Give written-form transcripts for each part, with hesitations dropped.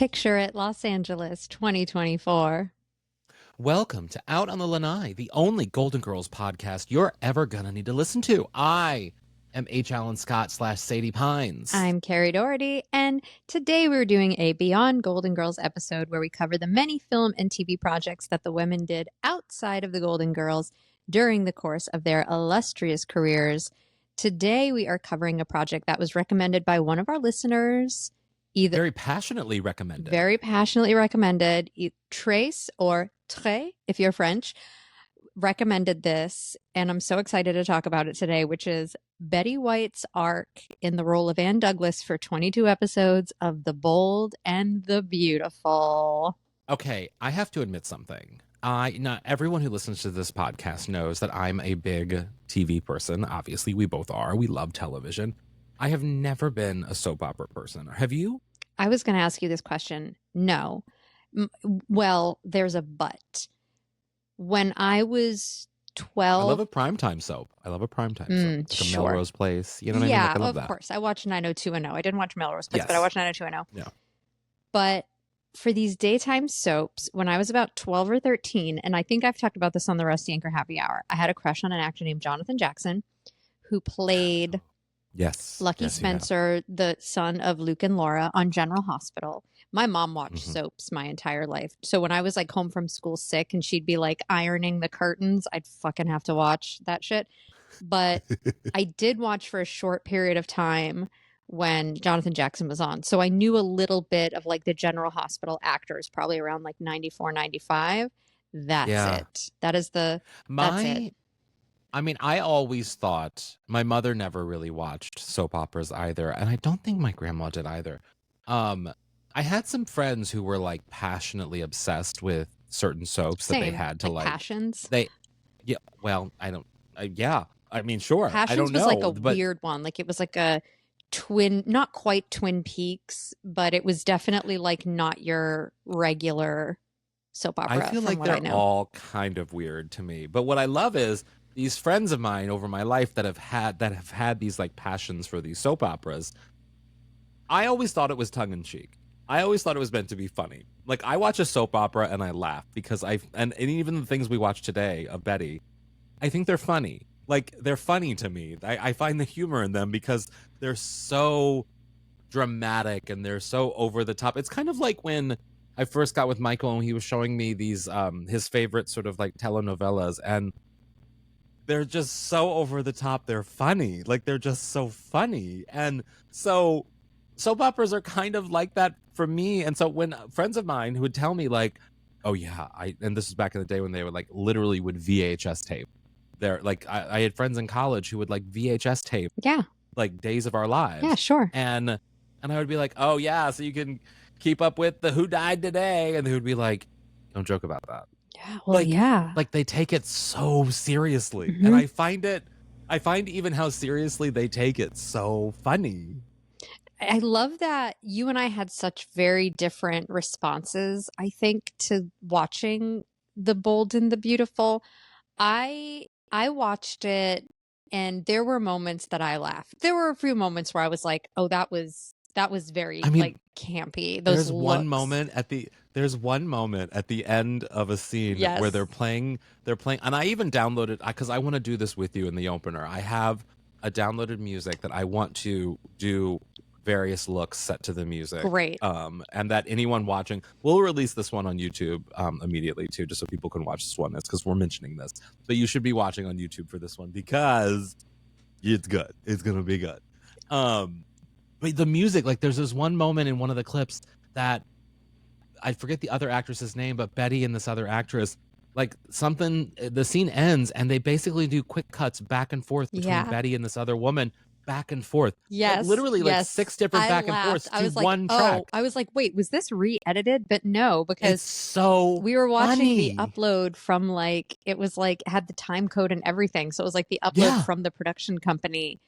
Picture it, Los Angeles, 2024. Welcome to Out on the Lanai, the only Golden Girls podcast you're ever gonna need to listen to. I am HAlanScott / Sadie Pines. I'm Kerri Doherty, and today we're doing a Beyond Golden Girls episode where we cover the many film and TV projects that the women did outside of the Golden Girls during the course of their illustrious careers. Today we are covering a project that was recommended by one of our listeners. Very passionately recommended. Trace or Trey, if you're French, recommended this, and I'm so excited to talk about it today, which is Betty White's arc in the role of Anne Douglas for 22 episodes of The Bold and the Beautiful. Okay, I have to admit something. Not everyone who listens to this podcast knows that I'm a big TV person. Obviously, we both are. We love television. I have never been a soap opera person. Have you? I was going to ask you this question. No. Well, there's a but. When I was 12... I love a primetime soap. Like a Melrose Place. You know what I mean? Yeah, I love of course. I watched 90210. I didn't watch Melrose Place, but I watched 90210. Yeah. But for these daytime soaps, when I was about 12 or 13, and I think I've talked about this on the Rusty Anchor Happy Hour, I had a crush on an actor named Jonathan Jackson, who played Lucky Spencer, the son of Luke and Laura on General Hospital. My mom watched soaps my entire life. So when I was like home from school sick and she'd be like ironing the curtains, I'd fucking have to watch that shit. But I did watch for a short period of time when Jonathan Jackson was on. So I knew a little bit of like the General Hospital actors, probably around like 94, 95. That's it. That's it. I mean, I always thought my mother never really watched soap operas either, and I don't think my grandma did either. I had some friends who were like passionately obsessed with certain soaps that they had to like Passions. I mean, sure. Passions I don't was know, like a but weird one. Like it was like a twin, not quite Twin Peaks, but it was definitely like not your regular soap opera. I feel like they're all kind of weird to me. But what I love is these friends of mine over my life that have had these like passions for these soap operas. I always thought it was tongue in cheek. I always thought it was meant to be funny. Like I watch a soap opera and I laugh because and even the things we watch today of Betty, I think they're funny. Like they're funny to me. I find the humor in them because they're so dramatic and they're so over the top. It's kind of like when I first got with Michael and he was showing me these his favorite sort of like telenovelas, and they're just so over the top. They're funny. Like they're just so funny. And so soap operas are kind of like that for me. And so when friends of mine who would tell me like, oh yeah, and this was back in the day when they would like literally would VHS tape. They're like, I had friends in college who would like VHS tape. Yeah. Like Days of Our Lives. Yeah, sure. And I would be like, oh yeah, so you can keep up with the Who Died Today. And they would be like, don't joke about that. Yeah, well, like they take it so seriously, and I find even how seriously they take it so funny. I love that you and I had such very different responses, I think, to watching The Bold and the Beautiful. I watched it, and there were moments that I laughed. There were a few moments where I was like, oh, that was very like campy. There's one moment at the end of a scene where they're playing, and I even downloaded, because I want to do this with you in the opener. I have a downloaded music that I want to do various looks set to the music. Great. And that anyone watching, we'll release this one on YouTube immediately too, just so people can watch this one. That's because we're mentioning this, but you should be watching on YouTube for this one because it's good. It's gonna be good. But the music, like there's this one moment in one of the clips that I forget the other actress's name, but Betty and this other actress, like the scene ends and they basically do quick cuts back and forth between Betty and this other woman, back and forth. Yes. Like, literally like 6 different back and forths to one track. I was like, wait, was this re-edited? But no, because it's so we were watching funny. The upload from like, it was like, had the time code and everything. So it was like the upload from the production company.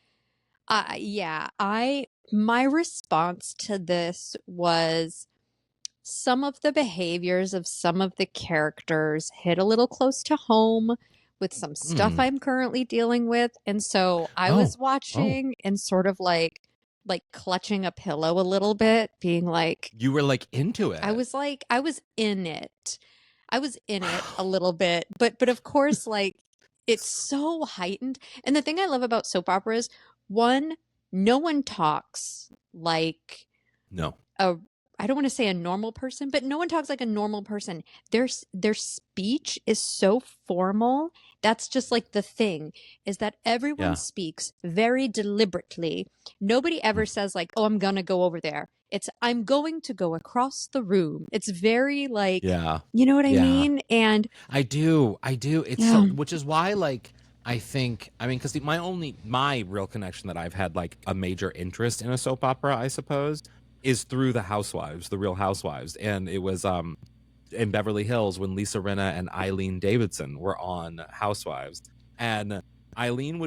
My response to this was some of the behaviors of some of the characters hit a little close to home with some stuff I'm currently dealing with. And so I was watching and sort of like like clutching a pillow a little bit, being like, You were like into it. I was in it. I was in it a little bit, but of course, like, it's so heightened. And the thing I love about soap operas, one, no one talks like No. I don't want to say a normal person, but no one talks like a normal person. Their speech is so formal. That's just like the thing, is that everyone speaks very deliberately. Nobody ever says like, "Oh, I'm gonna go over there." It's, "I'm going to go across the room." It's very like, you know what I mean? And I do. It's so, which is why, like, I mean, because my real connection that I've had, like, a major interest in a soap opera, I suppose, is through the Housewives, the Real Housewives. And it was in Beverly Hills when Lisa Rinna and Eileen Davidson were on Housewives. And Eileen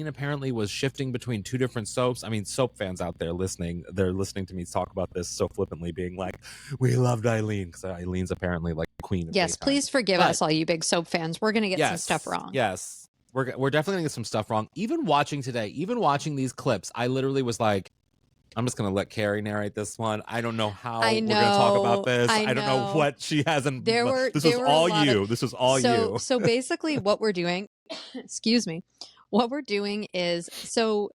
apparently was shifting between two different soaps. I mean, soap fans out there listening, they're listening to me talk about this so flippantly, being like, we loved Eileen, because Eileen's apparently like the queen of yes, daytime. please forgive us, all you big soap fans. We're going to get some stuff wrong. Yes. We're definitely going to get some stuff wrong. Even watching these clips, I literally was like, I'm just going to let Kerri narrate this one. I don't know how we're going to talk about this. I don't know what she hasn't. This was all you. This was all you. So basically what we're doing, excuse me, what we're doing is, so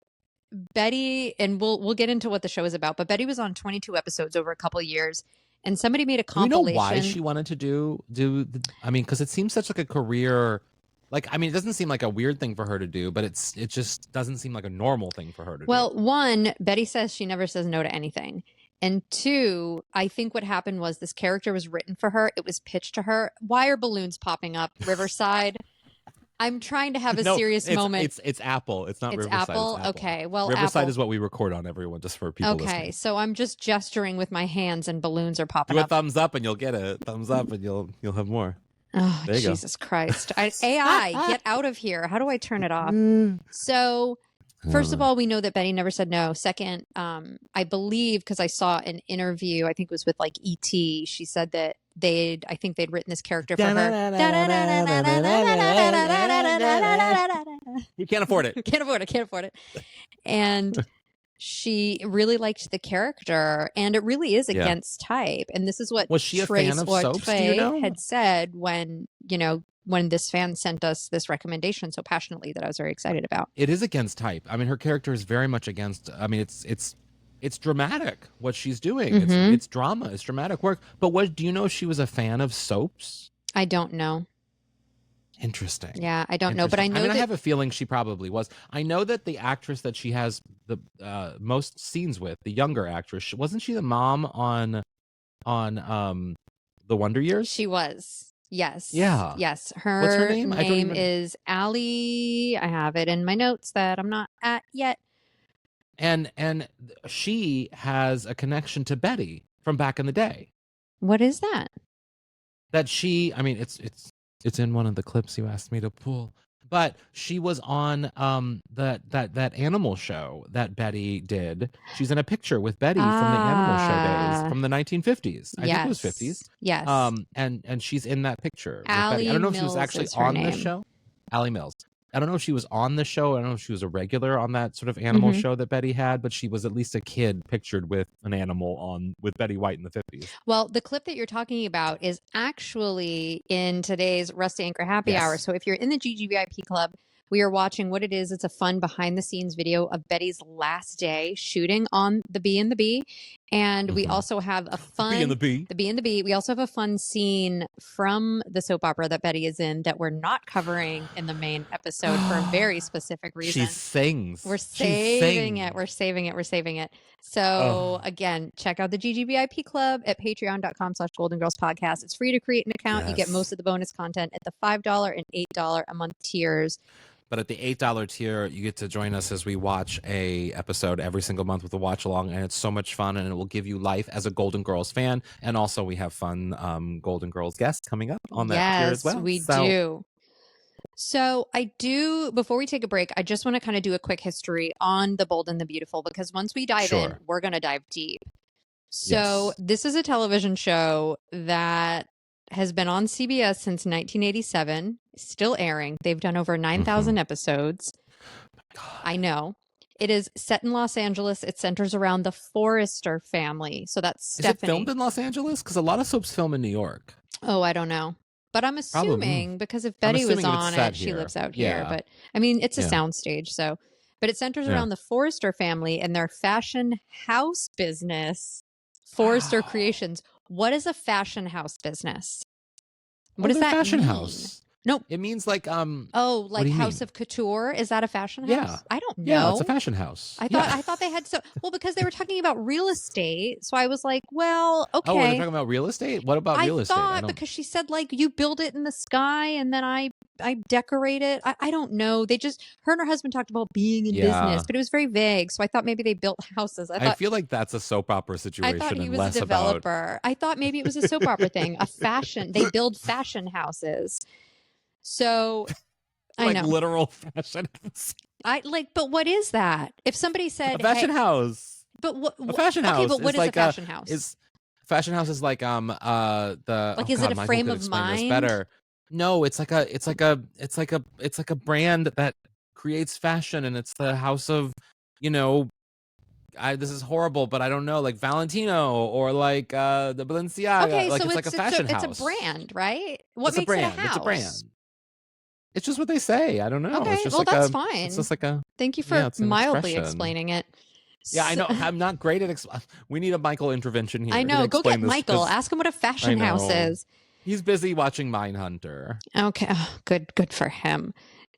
Betty, and we'll get into what the show is about, but Betty was on 22 episodes over a couple of years, and somebody made a compilation. Do we know why she wanted to do I mean, because it seems such like a career. Like, I mean, it doesn't seem like a weird thing for her to do, but it just doesn't seem like a normal thing for her to do. Well, one, Betty says she never says no to anything. And two, I think what happened was this character was written for her. It was pitched to her. Why are balloons popping up? Riverside? I'm trying to have a serious moment. It's Apple. It's not Riverside. Apple? It's Apple. Okay. Well, Riverside Apple is what we record on, everyone, just for people listening. Okay, so I'm just gesturing with my hands and balloons are popping up. Do a thumbs up and you'll get it. Thumbs up and you'll have more. Oh, there you Jesus go. Christ. AI, get out of here. How do I turn it off? So, first of all, we know that Betty never said no. Second, I believe, because I saw an interview, I think it was with like E.T., she said that I think they'd written this character for her. You can't afford it. Can't afford it. And she really liked the character, and it really is against type. And this is what was she a fan of soaps? Do you know? Had said when this fan sent us this recommendation so passionately that I was very excited about. It is against type. I mean, her character is very much against. I mean, it's dramatic what she's doing. Mm-hmm. It's drama. It's dramatic work. But do you know if she was a fan of soaps? I don't know. Interesting. Yeah, I don't know, but I know. I have a feeling she probably was. I know that the actress that she has the most scenes with, the younger actress, wasn't she the mom on The Wonder Years? She was. Yes. Yeah. Yes. Her What's her name? Name is Allie. I have it in my notes that I'm not at yet. And she has a connection to Betty from back in the day. What is that? That she, I mean, it's in one of the clips you asked me to pull, but she was on that animal show that Betty did. She's in a picture with Betty from the animal show days from the 1950s. I think it was 50s. Yes. And she's in that picture. Allie I don't know if Mills she was actually on the show. Allie Mills. I don't know if she was on the show. I don't know if she was a regular on that sort of animal show that Betty had, but she was at least a kid pictured with an animal with Betty White in the 50s. Well, the clip that you're talking about is actually in today's Rusty Anchor Happy Hour. So if you're in the GGVIP Club, we are watching what it is. It's a fun behind the scenes video of Betty's last day shooting on the Bee and the Bee. And we also have a fun Bee and the Bee. The Bee and the Bee. We also have a fun scene from the soap opera that Betty is in that we're not covering in the main episode for a very specific reason. She sings. We're saving it. We're saving it. So again, check out the GGVIP Club at patreon.com/Golden Girls Podcast. It's free to create an account. Yes. You get most of the bonus content at the $5 and $8 a month tiers. But at the $8 tier, you get to join us as we watch a episode every single month with a watch along, and it's so much fun, and it will give you life as a Golden Girls fan. And also, we have fun Golden Girls guests coming up on that tier as well. Yes, we do. So before we take a break, I just want to kind of do a quick history on The Bold and the Beautiful, because once we dive in, we're going to dive deep. So this is a television show that has been on CBS since 1987, still airing. They've done over 9,000 episodes. I know. It is set in Los Angeles. It centers around the Forrester family. So that's Stephanie. Is it filmed in Los Angeles? Because a lot of soaps film in New York. Oh, I don't know. But I'm assuming because if Betty was on it, she lives out here. But I mean, it's a soundstage. So, but it centers around the Forrester family and their fashion house business, Forrester Creations. What is a fashion house business? What does that fashion mean? House. Nope. It means like like House of Couture. Is that a fashion house? Yeah. I don't know. Yeah, it's a fashion house. I thought they had because they were talking about real estate. So I was like, well, okay. Oh, were they talking about real estate? What about real estate? I thought because she said like you build it in the sky and then I decorate it. I don't know. They just her and her husband talked about being in business, but it was very vague. So I thought maybe they built houses. I feel like that's a soap opera situation. I thought he was a developer. I thought maybe it was a soap opera thing. They build fashion houses. So I know literal fashion house. But what is that? If somebody said a fashion house, but what a fashion house? Okay, but what is a fashion house? Fashion house is like is it a frame of mind? Better. No, it's like a brand that creates fashion, and it's the house of, this is horrible, but I don't know, like Valentino or like the Balenciaga. Okay, like so it's like a fashion house. It's a brand, right? What makes it a house? It's a brand. It's just what they say. I don't know. Okay, it's just that's fine. It's just like a. Thank you for mildly explaining it. Yeah, I know. I'm not great at. We need a Michael intervention here. I know. Go get Michael. Ask him what a fashion house is. He's busy watching Mindhunter. Okay. Oh, good for him.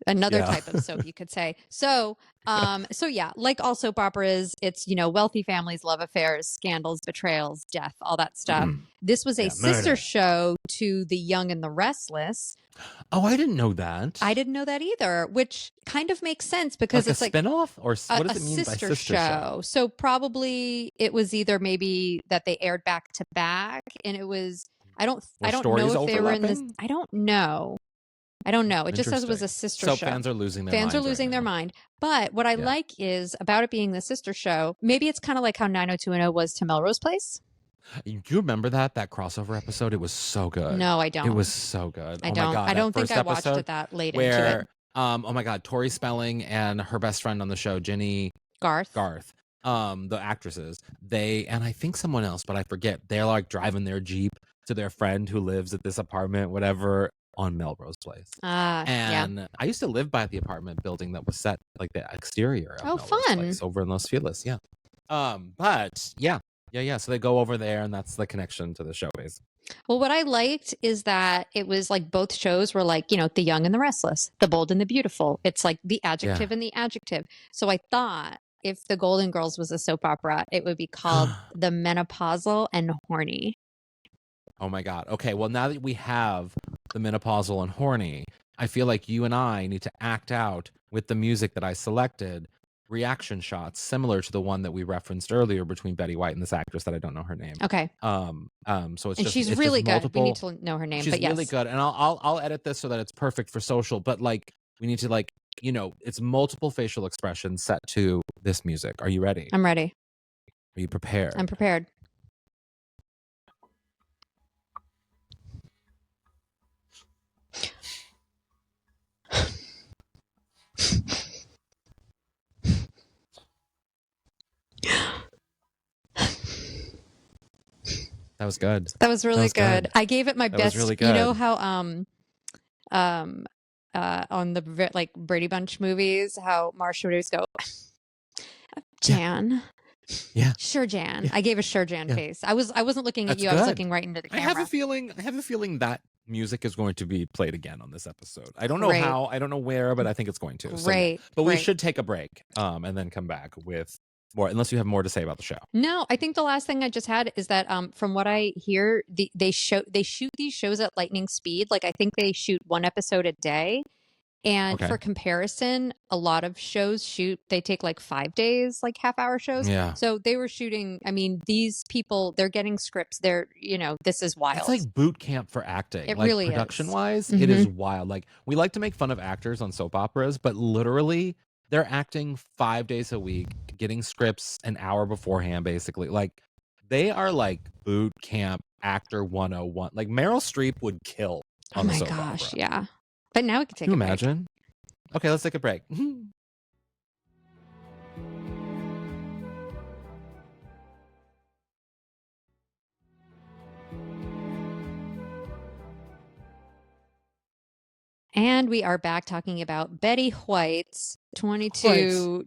Another type of soap, you could say. So like all soap operas, it's, wealthy families, love affairs, scandals, betrayals, death, all that stuff. This was a sister show to The Young and the Restless. Oh, I didn't know that. I didn't know that either, which kind of makes sense because it's like a spinoff, or what does it mean by sister show? So probably it was either maybe that they aired back to back, and it was I don't know if they were in this. I don't know. It just says it was a sister show. So fans are losing their mind. But what I like is about it being the sister show, maybe it's kind of like how 90210 was to Melrose Place. Do you remember that crossover episode? It was so good. No, I don't. It was so good. I don't. My God, I don't think I watched it that late into it. Oh my God, Tori Spelling and her best friend on the show, Ginny Garth, the actresses, and I think someone else, but I forget. They're like driving their Jeep to their friend who lives at this apartment, whatever, on Melrose Place. And I used to live by the apartment building that was set like the exterior of Melrose Place over in Los Feliz. Yeah. But yeah. So they go over there, and that's the connection to the show base. Well, what I liked is that it was like both shows were like, The Young and the Restless, The Bold and the Beautiful. It's like the adjective and the adjective. So I thought if the Golden Girls was a soap opera, it would be called The Menopausal and Horny. Oh my God. Okay. Well, now that we have the menopausal and horny, I feel like you and I need to act out with the music that I selected reaction shots similar to the one that we referenced earlier between Betty White and this actress that I don't know her name. Okay. So it's she's really good. We need to know her name. She's really good, and I'll edit this so that it's perfect for social. But like we need to it's multiple facial expressions set to this music. Are you ready? I'm ready. Are you prepared? I'm prepared. That was good. That was really good. I gave it my best. Really good. You know how on the like Brady Bunch movies, how Marsha would always go, Jan. Yeah. Sure, Jan. Yeah. I gave a sure Jan face. I wasn't looking at you. Good. I was looking right into the camera. I have a feeling that music is going to be played again on this episode. I don't know how, I don't know where, but I think it's going to. Great. But we should take a break and then come back with more, unless you have more to say about the show. No, I think the last thing I just had is that from what I hear, they shoot these shows at lightning speed. Like I think they shoot one episode a day. And for comparison, a lot of shows they take like 5 days, like half-hour shows. Yeah. So they were shooting, I mean, these people, they're getting scripts. This is wild. It's like boot camp for acting. It really is. Production-wise, it is wild. Like, we like to make fun of actors on soap operas, but literally, they're acting 5 days a week, getting scripts an hour beforehand, basically. Like, they are like boot camp actor 101. Like, Meryl Streep would kill on the soap opera. Oh my gosh, yeah. But now we can take a break. Can you imagine? Okay, let's take a break. And we are back talking about Betty White's 22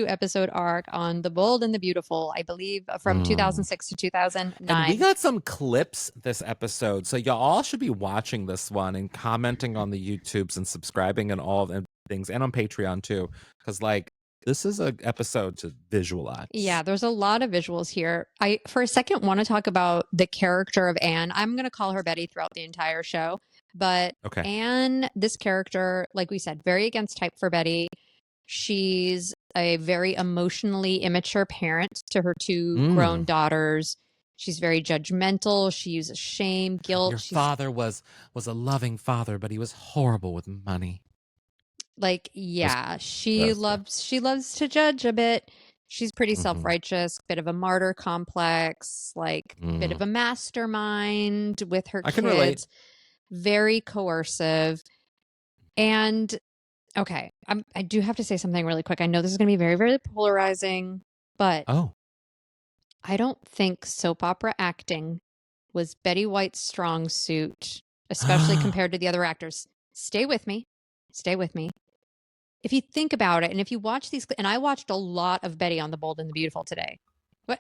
episode arc on The Bold and the Beautiful, I believe from 2006 to 2009. And we got some clips this episode. So y'all should be watching this one and commenting on the YouTubes and subscribing and all the things, and on Patreon too. Because like this is an episode to visualize. Yeah, there's a lot of visuals here. I, for a second, want to talk about the character of Anne. I'm going to call her Betty throughout the entire show. But Okay. Anne, this character, like we said, very against type for Betty. She's a very emotionally immature parent to her two grown daughters. She's very judgmental. She uses shame, guilt. Your father was a loving father, but he was horrible with money. Like, yeah, she loves to judge a bit. She's pretty self-righteous, bit of a martyr complex, like bit of a mastermind with her kids. I can relate. Very coercive. And okay, I do have to say something really quick. I know this is going to be very, very polarizing, but I don't think soap opera acting was Betty White's strong suit, especially compared to the other actors. Stay with me. Stay with me. If you think about it, and if you watch these, and I watched a lot of Betty on The Bold and the Beautiful today. What?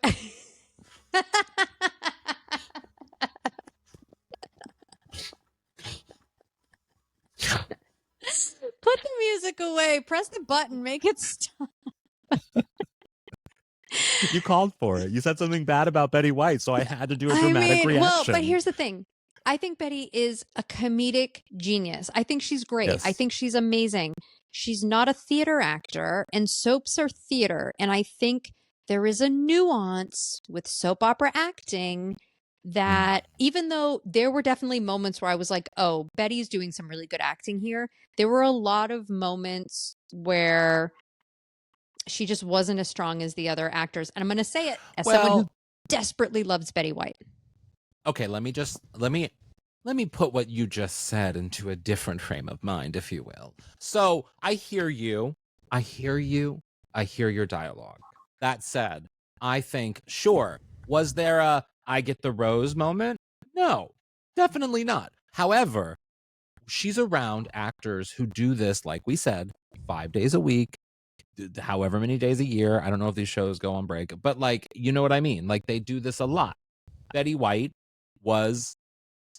Put the music away. Press the button. Make it stop. You called for it. You said something bad about Betty White, so I had to do a dramatic reaction. Well, but here's the thing. I think Betty is a comedic genius. I think she's great. Yes. I think she's amazing. She's not a theater actor, and soaps are theater. And I think there is a nuance with soap opera acting that even though there were definitely moments where I was like, oh, Betty's doing some really good acting here, there were a lot of moments where she just wasn't as strong as the other actors. And I'm going to say it as someone who desperately loves Betty White. Okay, let me put what you just said into a different frame of mind, if you will. So I hear you. I hear your dialogue. That said, I think, sure, was there a I get the rose moment? No, definitely not. However, she's around actors who do this, like we said, 5 days a week, however many days a year. I don't know if these shows go on break, but like, you know what I mean? Like they do this a lot. Betty White was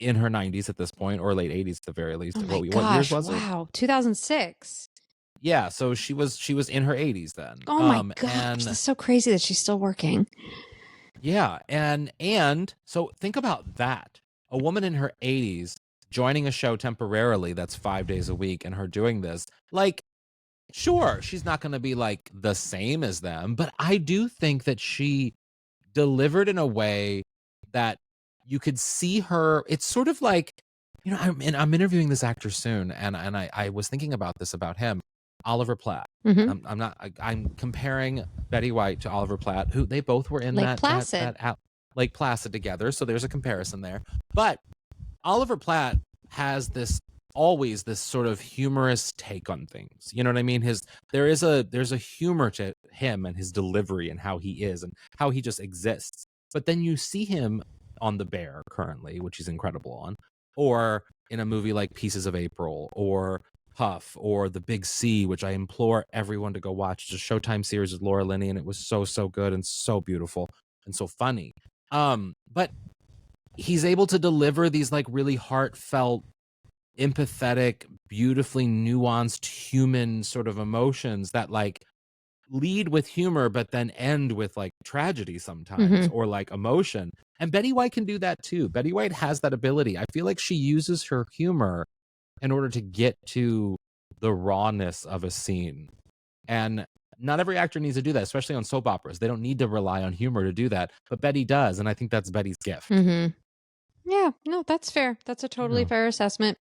in her 90s at this point, or late 80s at the very least. Oh my gosh, what years was it? Wow, 2006. Yeah, so she was in her 80s then. Oh my gosh, that's so crazy that she's still working. Yeah, and so think about that. A woman in her 80s joining a show temporarily that's 5 days a week and her doing this. Like, sure, she's not going to be like the same as them, but I do think that she delivered in a way that you could see her. It's sort of like, you know, I'm interviewing this actor soon, and I was thinking about this about him, Oliver Platt. I'm comparing Betty White to Oliver Platt, who they both were in Lake Placid. Lake Placid together. So there's a comparison there. But Oliver Platt has always this sort of humorous take on things. You know what I mean? There's a humor to him and his delivery and how he is and how he just exists. But then you see him on The Bear currently, which he's incredible on, or in a movie like Pieces of April or Huff or The Big C, which I implore everyone to go watch. It's a Showtime series with Laura Linney, and it was so good and so beautiful and so funny. But he's able to deliver these like really heartfelt, empathetic, beautifully nuanced human sort of emotions that like lead with humor but then end with like tragedy sometimes or like emotion. And Betty White can do that too. Betty White has that ability. I feel like she uses her humor in order to get to the rawness of a scene. And not every actor needs to do that, especially on soap operas. They don't need to rely on humor to do that, but Betty does, and I think that's Betty's gift. Yeah, no, that's fair. That's a totally fair assessment.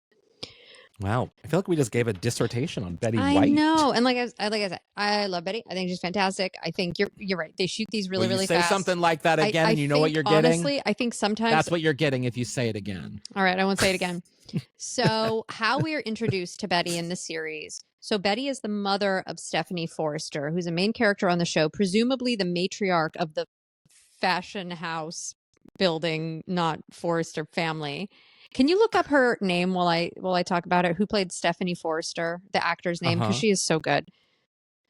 Wow, I feel like we just gave a dissertation on Betty White. I know, and like I said, I love Betty. I think she's fantastic. I think you're right. They shoot these really fast. Say something like that again, and you know what you're getting. Honestly, I think sometimes that's what you're getting if you say it again. All right, I won't say it again. So, how we are introduced to Betty in the series. So, Betty is the mother of Stephanie Forrester, who's a main character on the show, presumably the matriarch of the fashion house building, not Forrester family. Can you look up her name while I talk about it? Who played Stephanie Forrester, the actor's name, because she is so good.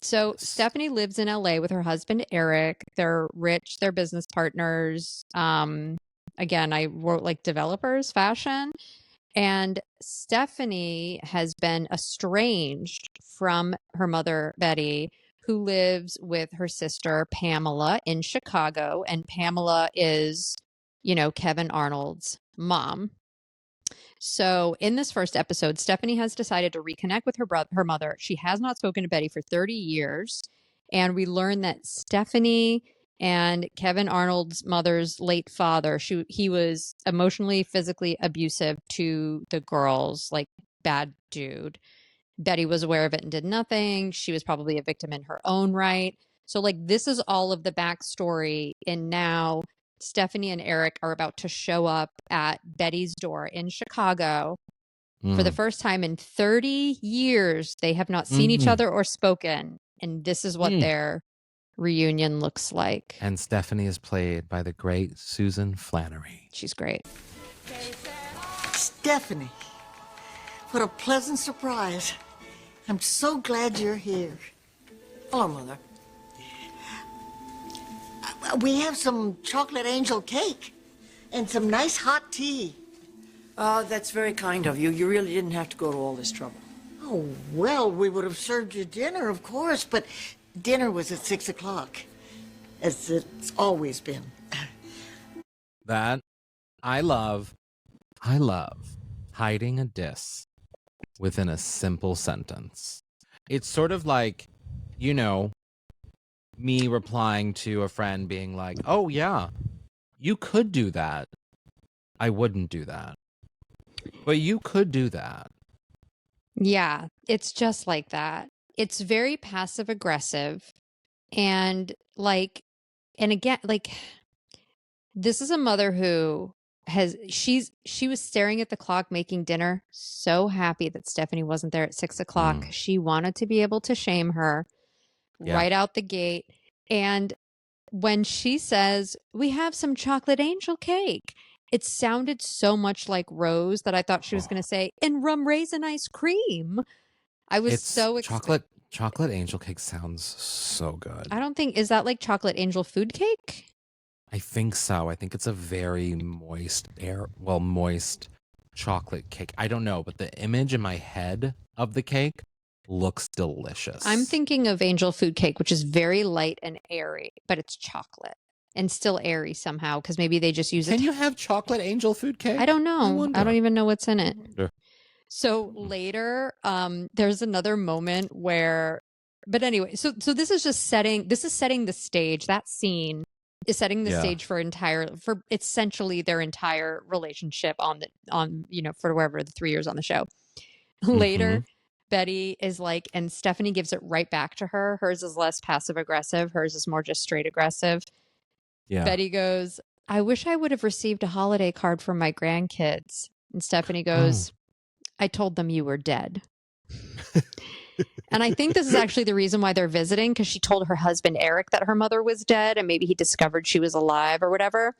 So Yes. Stephanie lives in LA with her husband Eric. They're rich, they're business partners. Again, I wrote like developers, fashion. And Stephanie has been estranged from her mother, Betty, who lives with her sister, Pamela, in Chicago. And Pamela is, Kevin Arnold's mom. So in this first episode, Stephanie has decided to reconnect with her mother. She has not spoken to Betty for 30 years. And we learn that Stephanie and Kevin Arnold's mother's late father, he was emotionally, physically abusive to the girls, like bad dude. Betty was aware of it and did nothing. She was probably a victim in her own right. So like this is all of the backstory. And now Stephanie and Eric are about to show up at Betty's door in Chicago. For the first time in 30 years. They have not seen each other or spoken. And this is what their reunion looks like. And Stephanie is played by the great Susan Flannery. She's great. Stephanie, what a pleasant surprise. I'm so glad you're here. Hello, Mother. We have some chocolate angel cake and some nice hot tea. That's very kind of you. You really didn't have to go to all this trouble. Oh, well, we would have served you dinner, of course, but dinner was at 6 o'clock, as it's always been. That I love hiding a diss within a simple sentence. It's sort of like, me replying to a friend being like, oh yeah, you could do that. I wouldn't do that. But you could do that. Yeah, it's just like that. It's very passive aggressive. And again, this is a mother who she was staring at the clock making dinner, so happy that Stephanie wasn't there at 6 o'clock. She wanted to be able to shame her right out the gate. And when she says, we have some chocolate angel cake, it sounded so much like Rose that I thought she was going to say, and rum raisin ice cream. I was so excited. Chocolate angel cake sounds so good. I don't think, is that like chocolate angel food cake? I think so. I think it's a very moist chocolate cake. I don't know, but the image in my head of the cake looks delicious. I'm thinking of angel food cake, which is very light and airy, but it's chocolate and still airy somehow because maybe they just use it. Can you have chocolate angel food cake? I don't know. I don't even know what's in it. Yeah. So later, there's another moment where, but anyway, so this is just setting the stage. That scene is setting the stage for essentially their entire relationship on for wherever the 3 years on the show. Later, Betty is like, and Stephanie gives it right back to her. Hers is less passive aggressive. Hers is more just straight aggressive. Yeah. Betty goes, I wish I would have received a holiday card from my grandkids. And Stephanie goes, I told them you were dead. And I think this is actually the reason why they're visiting, because she told her husband, Eric, that her mother was dead and maybe he discovered she was alive or whatever.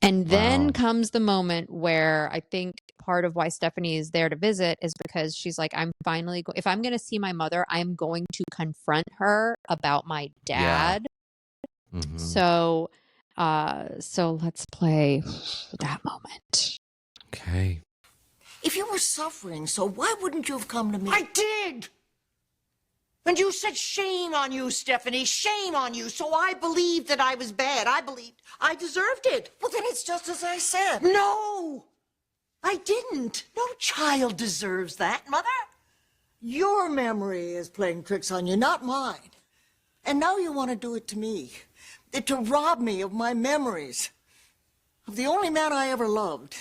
And then comes the moment where I think part of why Stephanie is there to visit is because she's like, I'm finally, if I'm going to see my mother, I'm going to confront her about my dad. Yeah. So let's play that moment. Okay. If you were suffering, so why wouldn't you have come to me? I did! And you said, shame on you, Stephanie, shame on you. So I believed that I was bad. I believed I deserved it. Well, then it's just as I said. No, I didn't. No child deserves that, Mother. Your memory is playing tricks on you, not mine. And now you want to do it to me. To rob me of my memories. Of the only man I ever loved.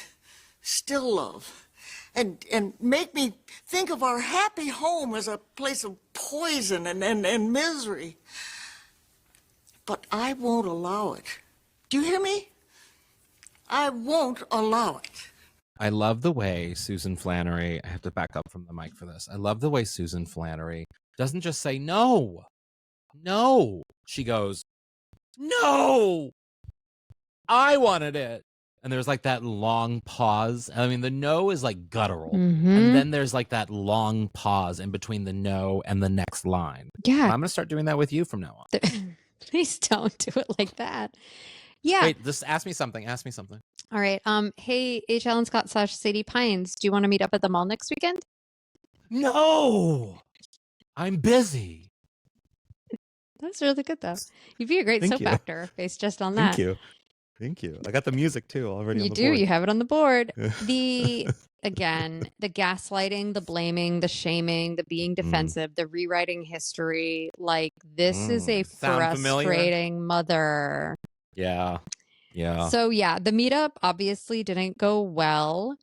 Still love. And make me think of our happy home as a place of poison and misery. But I won't allow it. Do you hear me? I won't allow it. I love the way Susan Flannery, I have to back up from the mic for this. I love the way Susan Flannery doesn't just say no. No. She goes, no. I wanted it. and there's like that long pause. I mean, the no is like guttural, Mhm. and then there's like that long pause in between the no and the next line. Yeah. And I'm gonna start doing that with you from now on. Please don't do it like that. Yeah. Wait, just ask me something. Ask me something. All right. Hey, HAlanScott / Sadie Pines, do you want to meet up at the mall next weekend? No, I'm busy. That's really good, though. You'd be a great Thank soap you. actor based just on that. Thank you. I got the music too already. You on the do. board. You have it on the board. Again, the gaslighting, the blaming, the shaming, the being defensive, the rewriting history. Like, this is a Sound familiar? frustrating mother. Yeah. So, yeah, the meetup obviously didn't go well.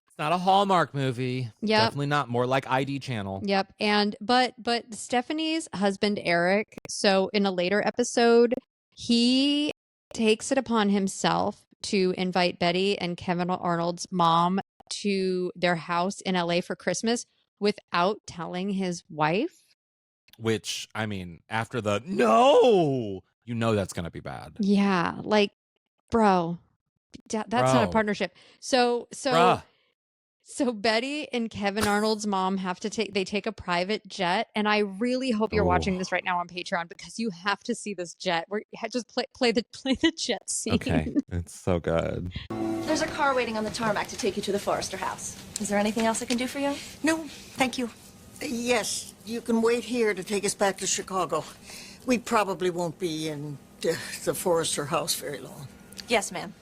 It's not a Hallmark movie. Yep. Definitely not. More like ID Channel. Yep. And but Stephanie's husband Eric, so in a later episode, he takes it upon himself to invite Betty and Kevin Arnold's mom to their house in LA for Christmas without telling his wife. Which, I mean, after the no, you know that's gonna be bad. Yeah, like, bro, that's not a Bro. partnership. So Bruh. Betty and Kevin Arnold's mom take a private jet, and I really hope you're watching this right now on Patreon because you have to see this jet. Just play the jet scene. Okay, it's so good. There's a car waiting on the tarmac to take you to the Forrester house. Is there anything else I can do for you? No, thank you. Yes, you can wait here to take us back to Chicago. We probably won't be in the Forrester house very long. Yes, ma'am.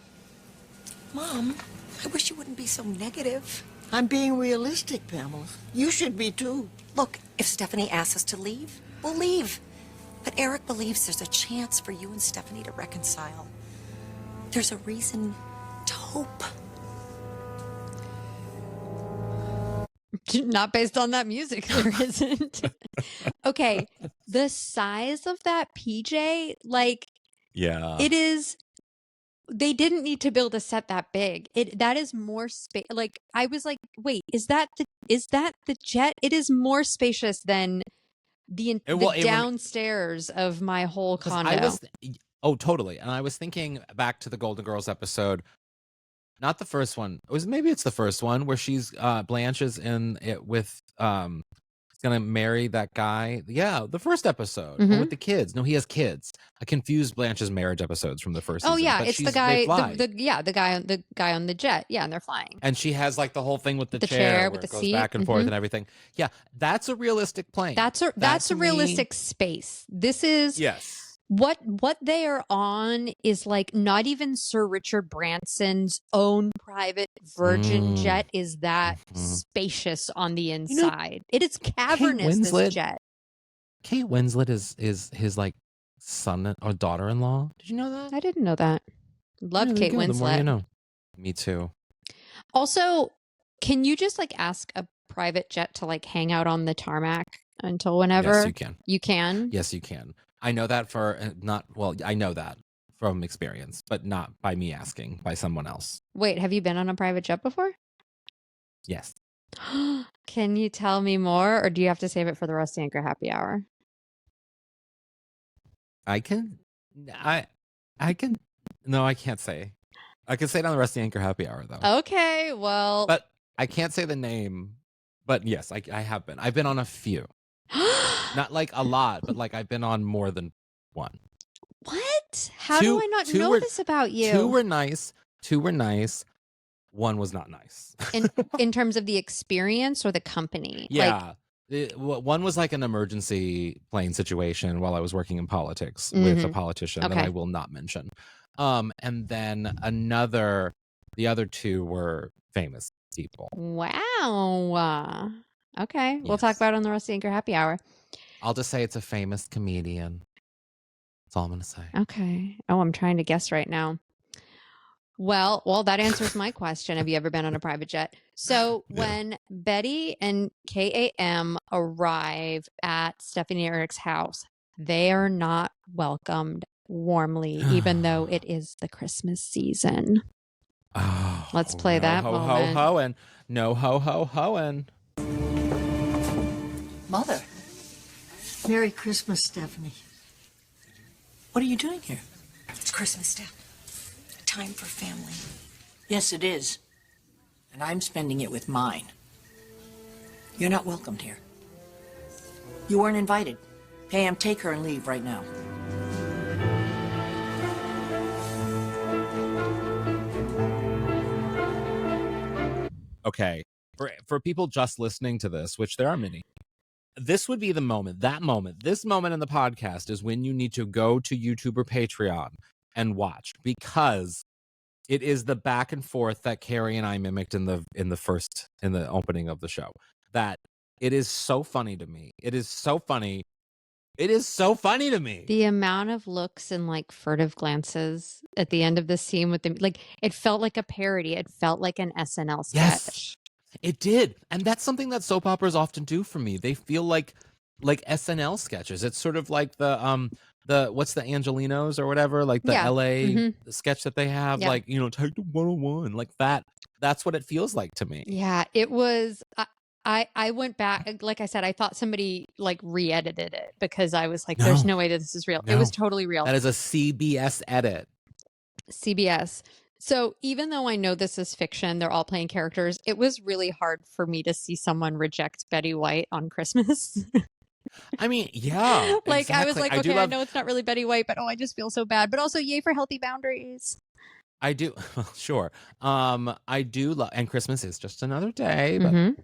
Mom, I wish you wouldn't be so negative. I'm being realistic, Pamela. You should be too. Look, if Stephanie asks us to leave, we'll leave. But Eric believes there's a chance for you and Stephanie to reconcile. There's a reason to hope. Not based on that music, there isn't. Okay, the size of that PJ, like, Yeah. it is. They didn't need to build a set that big. That is more space. Like, I was like, wait, is that the jet? It is more spacious than the downstairs of my whole condo. Oh, totally. And I was thinking back to the Golden Girls episode. Not the first one. Maybe it's the first one where she's Blanche is in it with gonna marry that guy. Yeah, the first episode with the kids. No, he has kids. I confused Blanche's marriage episodes from the first season. Oh yeah, but it's the guy. they fly. The guy on the jet. Yeah, and they're flying. And she has like the whole thing with the chair where with the it goes seat. back and forth and everything. Yeah, that's a realistic plane. That's a realistic space. This is what they are on is like not even Sir Richard Branson's own private Virgin jet is that spacious on the inside. It is cavernous, this jet. Kate Winslet is his like son or daughter-in-law. Did you know that? I didn't know that. Love Kate Winslet. The more you know. Me too. Also, can you just like ask a private jet to like hang out on the tarmac until whenever? Yes, you can. You can? Yes, you can. I know that I know that from experience, but not by me asking, by someone else. Wait, have you been on a private jet before? Yes. Can you tell me more, or do you have to save it for the Rusty Anchor happy hour? I can. No, I can't say. I can say it on the Rusty Anchor happy hour though. Okay, well. But I can't say the name. But yes, I have been. I've been on a few. Not like a lot, but like I've been on more than one. What? How do I not know this about you? Two were nice. One was not nice. in terms of the experience or the company? Yeah. One was like an emergency plane situation while I was working in politics with a politician that I will not mention. And then the other two were famous people. Wow. Okay. We'll talk about it on the Rusty Anchor happy hour. I'll just say it's a famous comedian. That's all I'm going to say. Okay. Oh, I'm trying to guess right now. Well, that answers my question. Have you ever been on a private jet? So when Betty and KAM arrive at Stephanie and Eric's house, they are not welcomed warmly, even though it is the Christmas season. Oh, let's play that moment. Ho-ho-ho-and. No ho-ho-ho-and. Mother, Merry Christmas, Stephanie. what are you doing here? It's Christmas, Steph. time for family. Yes, it is. And I'm spending it with mine. You're not welcomed here. You weren't invited. Pam, take her and leave right now. Okay, for people just listening to this, which there are many, this would be the moment, this moment in the podcast is when you need to go to YouTube or Patreon and watch, because it is the back and forth that Kerri and I mimicked in the opening of the show. That it is so funny to me. It is so funny. It is so funny to me. The amount of looks and like furtive glances at the end of the scene with them, like it felt like a parody. It felt like an SNL sketch. Yes, it did. And that's something that soap operas often do for me. They feel like SNL sketches. It's sort of like the what's the Angelinos or whatever, like the LA sketch that they have, like, you know, take the 101, like that. That's what it feels like to me. Yeah, it was. I went back, like I said, I thought somebody like re-edited it because I was like, there's no way that this is real. No. It was totally real. That is a CBS edit. CBS. So even though I know this is fiction, they're all playing characters, it was really hard for me to see someone reject Betty White on Christmas. I mean, yeah. Like exactly. I was like, okay, I love... know it's not really Betty White, but I just feel so bad. But also, yay for healthy boundaries. I do. Well, sure. I do love, and Christmas is just another day, but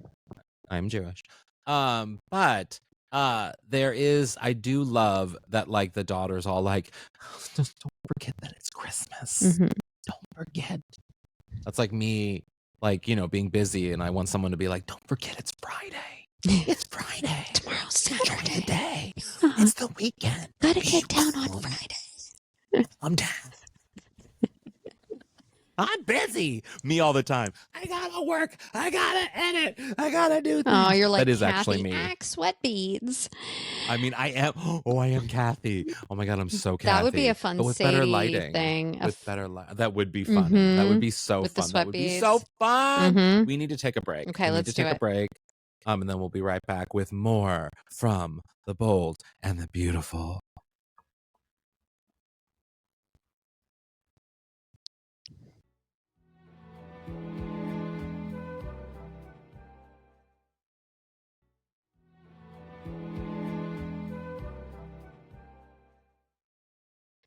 I'm Jewish. But there is, I do love that, like, the daughter's all like, don't forget that it's Christmas. Don't forget. That's like me, like, you know, being busy, and I want someone to be like, don't forget it's Friday. It's Friday. Tomorrow's Saturday. Enjoy the day. It's the weekend. Gotta get down on Friday. I'm down. I'm busy. Me all the time. I gotta work. I gotta edit. I gotta do things. Oh, you're like, that is Kathy, actually me. Sweat beads. I mean, I am. Oh, I am Kathy. Oh my God, I'm so Kathy. That would be a fun but with Sadie better lighting thing. With better that would be fun. That would be so with fun. The sweat that would beads. be so fun. We need to take a break. Okay, let's take do a it. break. And then we'll be right back with more from the bold and the beautiful.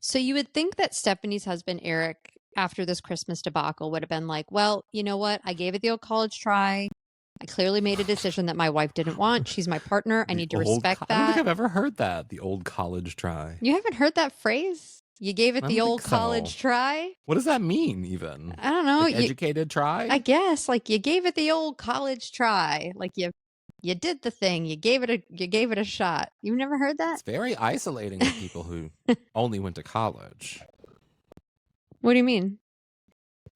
So you would think that Stephanie's husband, Eric, after this Christmas debacle would have been like, well, you know what? I gave it the old college try. I clearly made a decision that my wife didn't want. She's my partner. I need to respect that. I don't think I've ever heard that. The old college try. You haven't heard that phrase? You gave it the old college try? What does that mean, even? I don't know. Like educated try? I guess. Like, you gave it the old college try. Like, you did the thing. You gave it a shot. You've never heard that? It's very isolating to people who only went to college. What do you mean?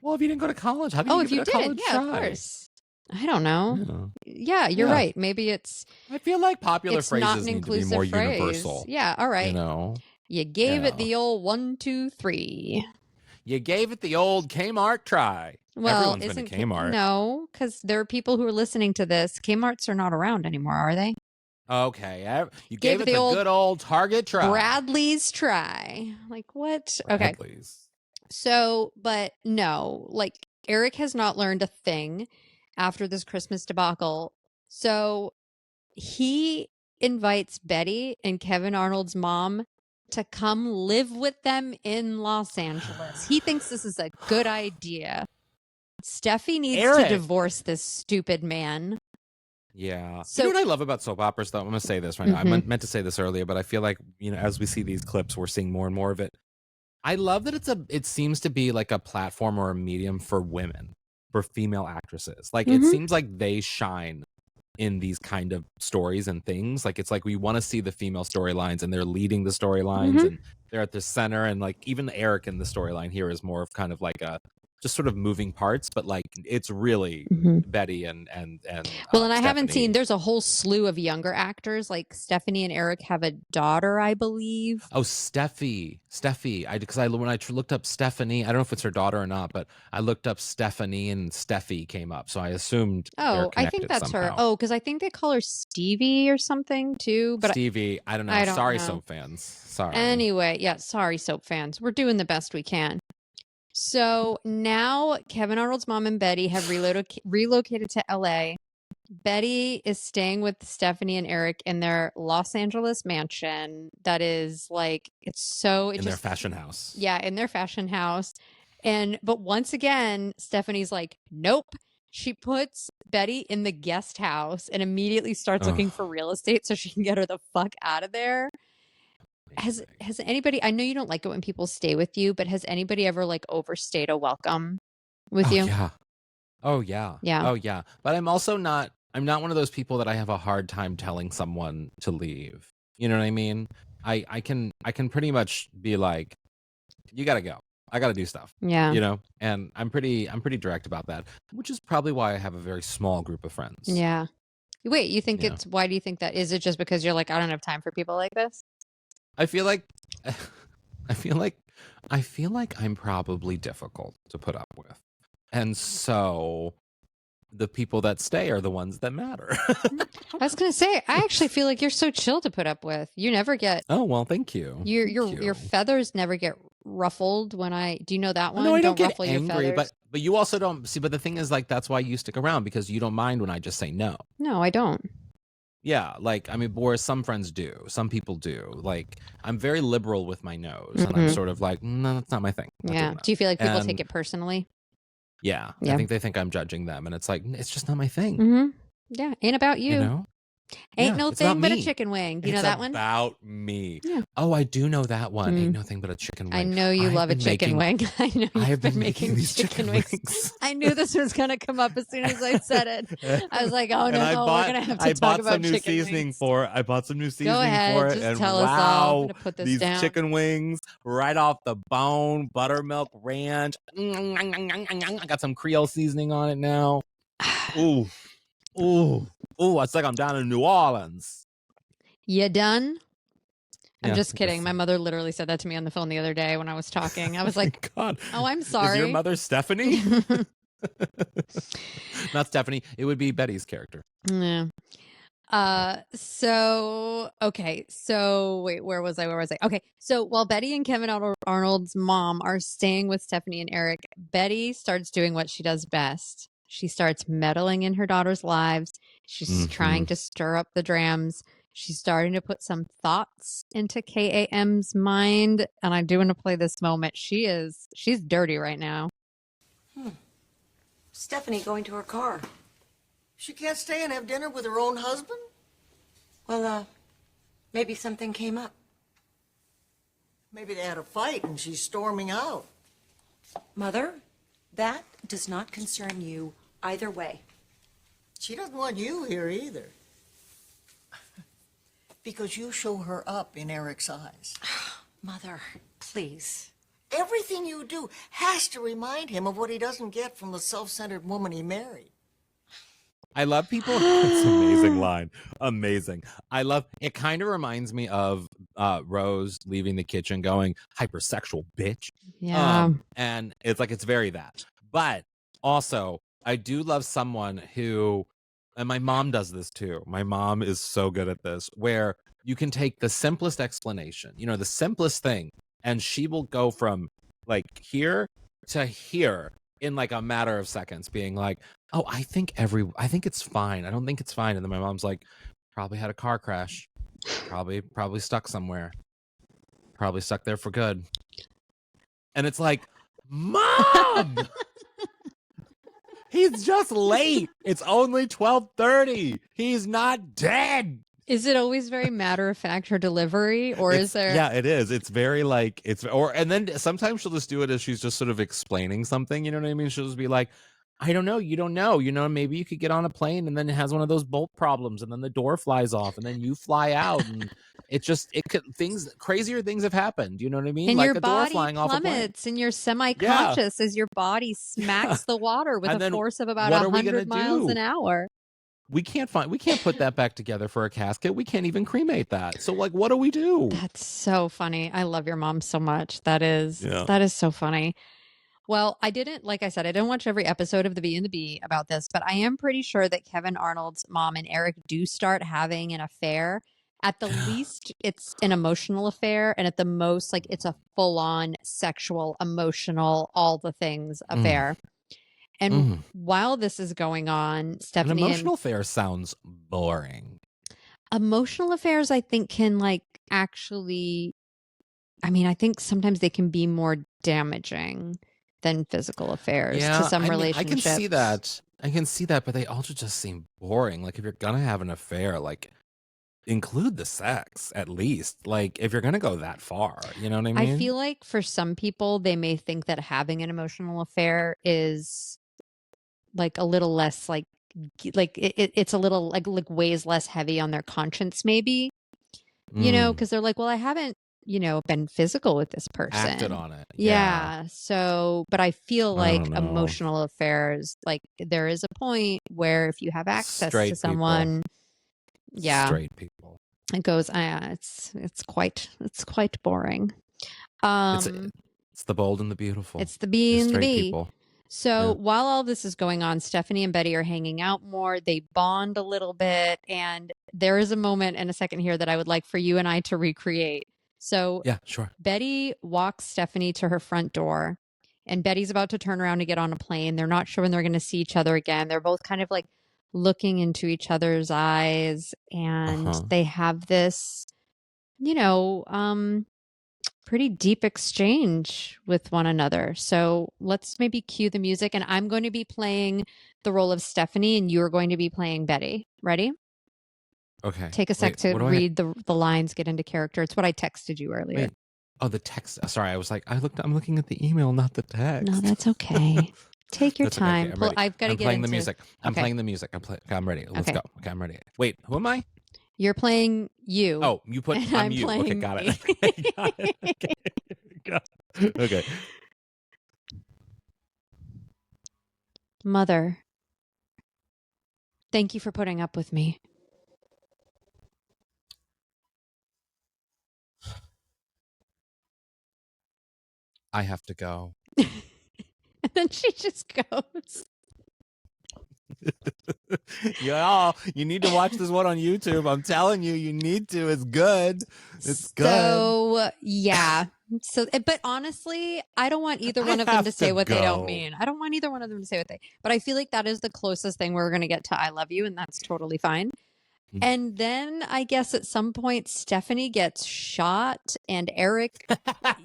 Well, if you didn't go to college, how do you if you give it a did, college yeah, try? of course. I don't know. Yeah, you're right. Maybe it's. I feel like popular it's not phrases an need to be inclusive more phrase. universal. Yeah, all right. You know, you gave it the old 1, 2, 3. You gave it the old Kmart try. Well, everyone's been to Kmart. No, because there are people who are listening to this. Kmart's are not around anymore, are they? Okay, you gave it the good old Target try. Bradley's try. Like what? Okay. So, but no, like Eric has not learned a thing after this Christmas debacle. So he invites Betty and Kevin Arnold's mom to come live with them in Los Angeles. He thinks this is a good idea. Steffi needs to divorce this stupid man. Yeah. So, you know what I love about soap operas, though? I'm going to say this right now. I meant to say this earlier, but I feel like, you know, as we see these clips, we're seeing more and more of it. I love that it seems to be like a platform or a medium for women, for female actresses. Like, it seems like they shine in these kind of stories and things. Like, it's like we want to see the female storylines, and they're leading the storylines, and they're at the center. And like, even Eric in the storyline here is more of kind of like a just sort of moving parts, but like it's really Betty and well, and I haven't Stephanie. seen, there's a whole slew of younger actors, like Stephanie and Eric have a daughter, I believe. Oh, Steffi. Because when I looked up Stephanie, I don't know if it's her daughter or not, but I looked up Stephanie and Steffi came up, so I assumed. Oh, I think that's somehow. her. Oh, because I think they call her Stevie or something too. But Stevie, I don't know. Sorry, soap fans. Sorry. Anyway, yeah, sorry, soap fans. We're doing the best we can. So now Kevin Arnold's mom and Betty have relocated to LA. Betty is staying with Stephanie and Eric in their Los Angeles mansion. That is like, in their fashion house. Yeah, in their fashion house. But once again, Stephanie's like, nope. She puts Betty in the guest house and immediately starts looking for real estate so she can get her the fuck out of there. Has anybody, I know you don't like it when people stay with you, but has anybody ever like overstayed a welcome with you? Yeah. Oh yeah. Yeah. Oh yeah. But I'm not one of those people that I have a hard time telling someone to leave. You know what I mean? I can pretty much be like, you gotta go. I gotta do stuff. Yeah. You know? And I'm pretty direct about that, which is probably why I have a very small group of friends. Yeah. Wait, you think why do you think that? Is it just because you're like, I don't have time for people like this? I feel like I'm probably difficult to put up with. And so the people that stay are the ones that matter. I was going to say, I actually feel like you're so chill to put up with. You never get. Oh, well, thank you. Your feathers never get ruffled when do you know that one? No, I don't get ruffle angry, your feathers. but you also don't see, but the thing is like, that's why you stick around, because you don't mind when I just say no. No, I don't. Yeah, like, I mean, whereas some friends do, some people do. Like, I'm very liberal with my no's, and I'm sort of like, no, that's not my thing. Yeah. Do you feel like people take it personally? Yeah. I think I'm judging them, and it's like, it's just not my thing. Mm-hmm. Yeah, ain't about you. You know? Ain't no thing but a chicken wing. Do you know that one? It's about me. Yeah. Oh, I do know that one. Ain't no thing but a chicken wing. I know you love a chicken wing. I know I have been making these chicken wings. I knew this was going to come up as soon as I said it. I was like, oh no, we're going to have to talk about chicken wings. I bought some new seasoning Go ahead, for it. just And tell us all. I'm wow, gonna put this these down. chicken wings right off the bone, buttermilk ranch. I got some Creole seasoning on it now. Ooh. Ooh, it's like I'm down in New Orleans. You done? I'm Yeah, just I kidding. guess My so. mother literally said that to me on the phone the other day when I was talking. I was like, God. oh, I'm sorry. Is your mother Stephanie? Not Stephanie. It would be Betty's character. Yeah. Okay. So wait, where was I? Okay. So while Betty and Kevin Arnold's mom are staying with Stephanie and Eric, Betty starts doing what she does best. She starts meddling in her daughter's lives. She's trying to stir up the drams. She's starting to put some thoughts into KAM's mind. And I do want to play this moment. She's dirty right now. Stephanie going to her car. She can't stay and have dinner with her own husband? Well, maybe something came up. Maybe they had a fight and she's storming out. Mother, that does not concern you either way. She doesn't want you here either. Because you show her up in Eric's eyes. Mother, please. Everything you do has to remind him of what he doesn't get from the self-centered woman he married. I love people. It's an amazing line. Amazing. It kind of reminds me of Rose leaving the kitchen going, hypersexual bitch. Yeah. And it's like, it's very that. But also, I do love someone who, and my mom does this too. My mom is so good at this, where you can take the simplest explanation, the simplest thing, and she will go from like here to here in like a matter of seconds, being like, oh, I think it's fine. I don't think it's fine. And then my mom's like, probably had a car crash. Probably stuck somewhere. Probably stuck there for good. And it's like, Mom! He's just late. It's only 12:30. He's not dead. Is it always very matter of fact, her delivery, or is there? Yeah, it is. It's very like and then sometimes she'll just do it as she's just sort of explaining something. You know what I mean? She'll just be like, I don't know. You don't know. Maybe you could get on a plane and then it has one of those bolt problems and then the door flies off and then you fly out and crazier things have happened. You know what I mean? And like your a door body flying off a plane. plummets and you're semi-conscious as your body smacks the water with a force of about 100 miles an hour. We can't put that back together for a casket. We can't even cremate that. So like, what do we do? That's so funny. I love your mom so much. That is so funny. Well, like I said, I didn't watch every episode of The Bee and the Bee about this, but I am pretty sure that Kevin Arnold's mom and Eric do start having an affair At the least, it's an emotional affair, and at the most, like, it's a full-on sexual, emotional, all the things affair. And while this is going on, An Stephanie emotional affair sounds boring. Emotional affairs, I think, can like actually, I mean, I think sometimes they can be more damaging than physical affairs to some relationships. I can see that. I can see that, but they also just seem boring. Like, if you're gonna have an affair, like, include the sex at least. Like, if you're gonna go that far, you know what I mean? I feel like for some people, they may think that having an emotional affair is like a little less it's a little like weighs less heavy on their conscience, maybe, you know, because they're like, well, I haven't, you know, been physical with this person. Acted on it. Yeah. So, but I feel I like don't know. emotional affairs, like there is a point where if you have access Straight to someone, Straight people. it goes, it's quite boring. It's the bold and the beautiful. It's the B and the B. People. So while all this is going on, Stephanie and Betty are hanging out more. They bond a little bit. And there is a moment in a second here that I would like for you and I to recreate. So yeah, sure. Betty walks Stephanie to her front door, and Betty's about to turn around to get on a plane. They're not sure when they're going to see each other again. They're both kind of like looking into each other's eyes, and they have this, you know, pretty deep exchange with one another. So let's maybe cue the music, and I'm going to be playing the role of Stephanie, and you're going to be playing Betty. Ready? Okay. Take a sec to read the lines, get into character. It's what I texted you earlier. Wait. Oh, the text. Sorry, I was like, I'm looking at the email, not the text. No, that's okay. Take your time. Okay. I've got to get playing into the music. I'm playing the music. I'm ready. Let's go. Okay, I'm ready. Wait, who am I? You're playing you. Oh, you put I'm you. Okay, got it. Okay. Mother, thank you for putting up with me. I have to go. And then she just goes. Yeah, you need to watch this one on YouTube. I'm telling you, you need to. It's good. It's good. So, yeah. So, but honestly, I don't want either one of them to say what they don't mean. I don't want either one of them to say what they, but I feel like that is the closest thing we're going to get to I love you, and that's totally fine. And then I guess at some point, Stephanie gets shot and Eric,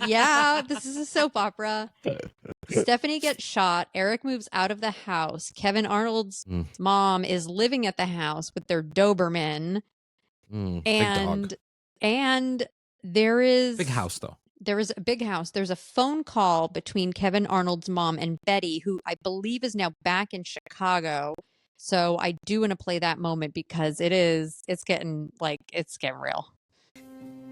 yeah, this is a soap opera. Stephanie gets shot. Eric moves out of the house. Kevin Arnold's mom is living at the house with their Doberman. And there is big house though. There is a big house. There's a phone call between Kevin Arnold's mom and Betty, who I believe is now back in Chicago. So I do want to play that moment because it's getting real.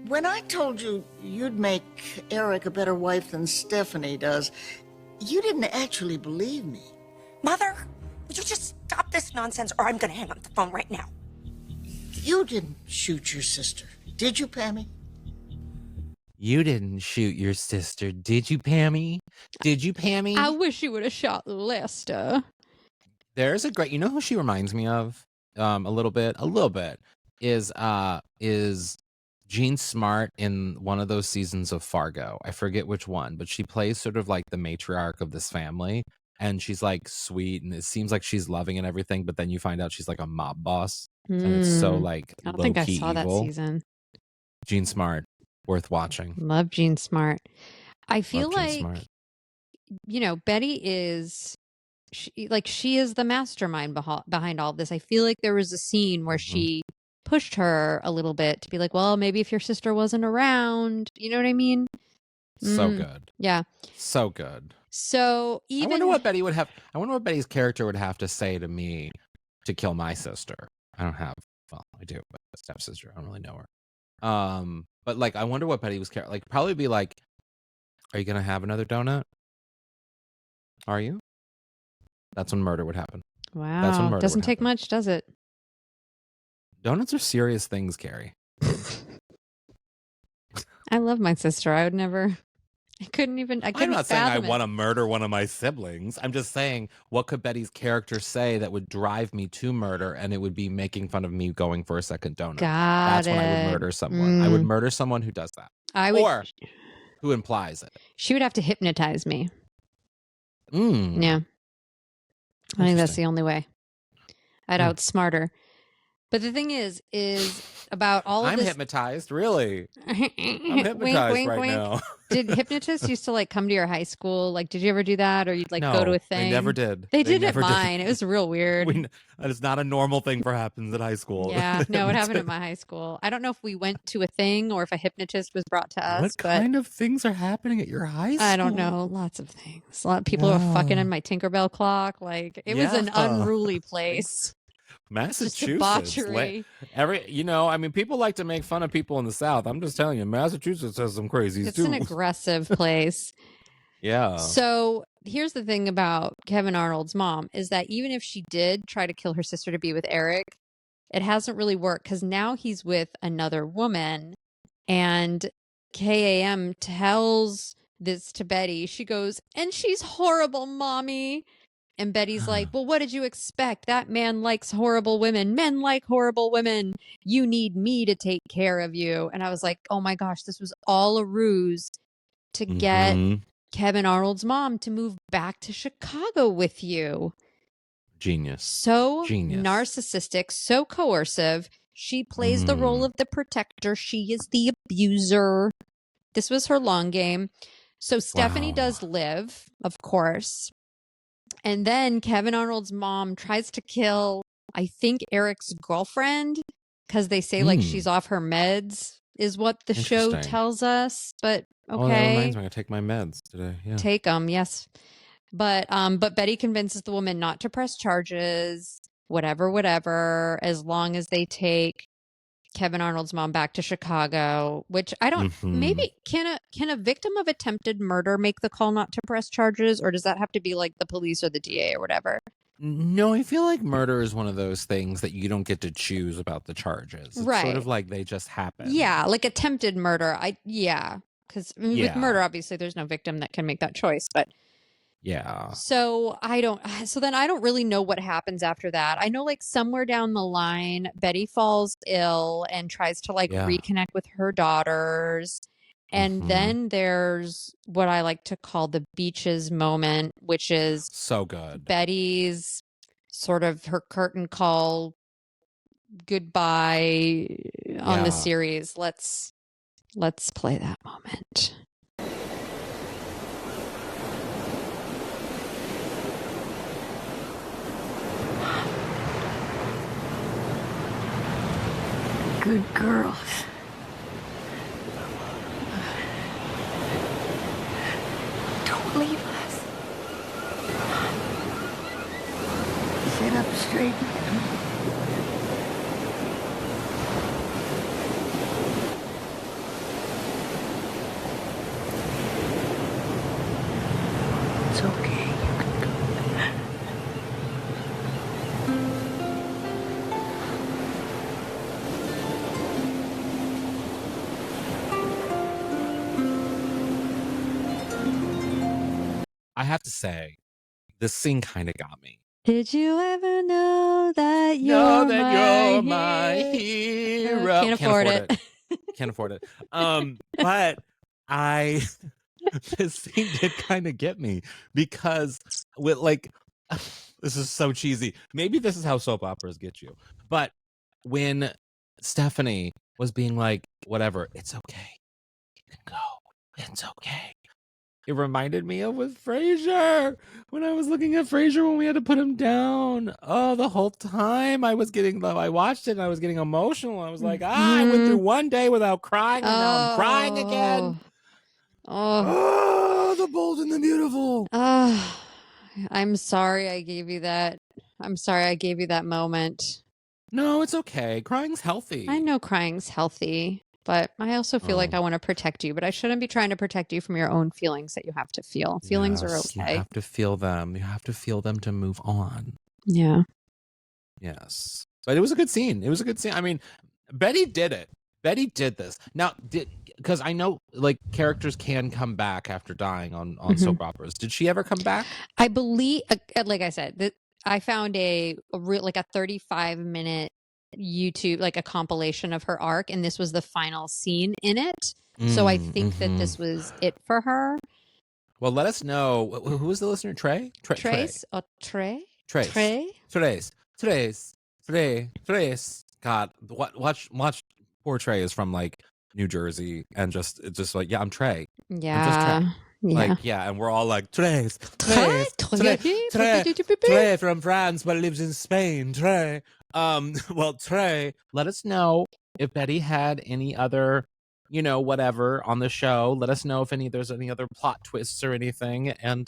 When I told you you'd make Eric a better wife than Stephanie does, you didn't actually believe me. Mother, would you just stop this nonsense or I'm going to hang up the phone right now? You didn't shoot your sister, did you, Pammy? You didn't shoot your sister, did you, Pammy? Did you, Pammy? I wish you would have shot Lester. There's a great, you know who she reminds me of? A little bit, is Jean Smart in one of those seasons of Fargo. I forget which one, but she plays sort of like the matriarch of this family, and she's like sweet, and it seems like she's loving and everything, but then you find out she's like a mob boss, and it's so like I don't think I saw that season. Jean Smart, worth watching. Love Jean Smart. I feel like, you know, Betty is... She is the mastermind behind all of this. I feel like there was a scene where she pushed her a little bit to be like, well, maybe if your sister wasn't around, you know what I mean? So good. Yeah. So good. So even I wonder what Betty's character would have to say to me to kill my sister. I do, but a stepsister. I don't really know her. But like, I wonder what Betty was like. Probably be like, are you gonna have another donut? Are you? That's when murder would happen. Wow. That's when murder doesn't take happen. much, does it? Donuts are serious things, Kerri. I love my sister. I would never I couldn't I'm not saying I fathom it. want to murder one of my siblings. I'm just saying, what could Betty's character say that would drive me to murder, and it would be making fun of me going for a second donut? That's when I would murder someone. I would murder someone who does that. Or who implies it. She would have to hypnotize me. Mm. Yeah. I think that's the only way. I'd outsmart her. But the thing is about all of I'm this... hypnotized, really. I'm hypnotized wink, right wink. now. Did hypnotists used to like come to your high school? Like, did you ever do that? Or you'd like go to a thing? They never did. They did at mine. It was real weird. It's not a normal thing for happens at high school. Yeah, no, it happened at my high school. I don't know if we went to a thing or if a hypnotist was brought to us. What kind of things are happening at your high school? I don't know. Lots of things. A lot of people were fucking in my Tinkerbell clock. Like, it was an unruly place. Massachusetts. People like to make fun of people in the South. I'm just telling you, Massachusetts has some crazies it's too. It's an aggressive place. Yeah. So here's the thing about Kevin Arnold's mom is that even if she did try to kill her sister to be with Eric, it hasn't really worked because now he's with another woman, and KAM tells this to Betty. She goes, and she's horrible, mommy. And Betty's like, well, what did you expect? That man likes horrible women. Men like horrible women. You need me to take care of you. And I was like, oh my gosh, this was all a ruse to get Kevin Arnold's mom to move back to Chicago with you. Genius. So narcissistic, so coercive. She plays the role of the protector. She is the abuser. This was her long game. So Stephanie does live, of course. And then Kevin Arnold's mom tries to kill, I think, Eric's girlfriend because they say like she's off her meds is what the show tells us. But okay. Oh, that reminds me, I'm going to take my meds today. Yeah. Take them, yes. But Betty convinces the woman not to press charges, whatever, as long as they take Kevin Arnold's mom back to Chicago, which I don't, maybe can a victim of attempted murder make the call not to press charges, or does that have to be like the police or the DA or whatever? No, I feel like murder is one of those things that you don't get to choose about the charges. It's sort of like they just happen. Yeah, like attempted murder. Because with murder, obviously there's no victim that can make that choice, but yeah. So then I don't really know what happens after that. I know like somewhere down the line, Betty falls ill and tries to reconnect with her daughters. And then there's what I like to call the beaches moment, which is so good. Betty's sort of her curtain call goodbye on the series. Let's play that moment. Good girls. Don't leave us. Sit up straight. It's okay. I have to say, this scene kind of got me. Did you ever know that you're my hero? Can't afford it. Can't afford it. But this scene did kind of get me because with like, this is so cheesy. Maybe this is how soap operas get you. But when Stephanie was being like, whatever, it's okay. You can go. It's okay. It reminded me of with Frasier when I was looking at Frasier when we had to put him down. Oh, the whole time I watched it and I was getting emotional. I was like, I went through one day without crying and now I'm crying again. Oh, the bold and the beautiful. I'm sorry I gave you that. I'm sorry I gave you that moment. No, it's okay. Crying's healthy. I know crying's healthy. But I also feel like I want to protect you, but I shouldn't be trying to protect you from your own feelings that you have to feel. Feelings are okay. You have to feel them. You have to feel them to move on. Yeah. Yes. But it was a good scene. I mean, Betty did it. Betty did this. Now, because I know like characters can come back after dying on soap operas. Did she ever come back? I believe, like I said, that I found a real like a 35-minute YouTube, like a compilation of her arc, and this was the final scene in it. So I think that this was it for her. Well, let us know. Who was the listener? Trey? Trace or Trey? Trace. God, watch. Poor Trey is from like New Jersey, and just like, yeah, I'm Trey. Yeah. I'm just Trey. Yeah. Like, yeah, and we're all like, Trey from France, but lives in Spain. Trey. Well, Trey, let us know if Betty had any other, whatever on the show. Let us know if there's any other plot twists or anything. And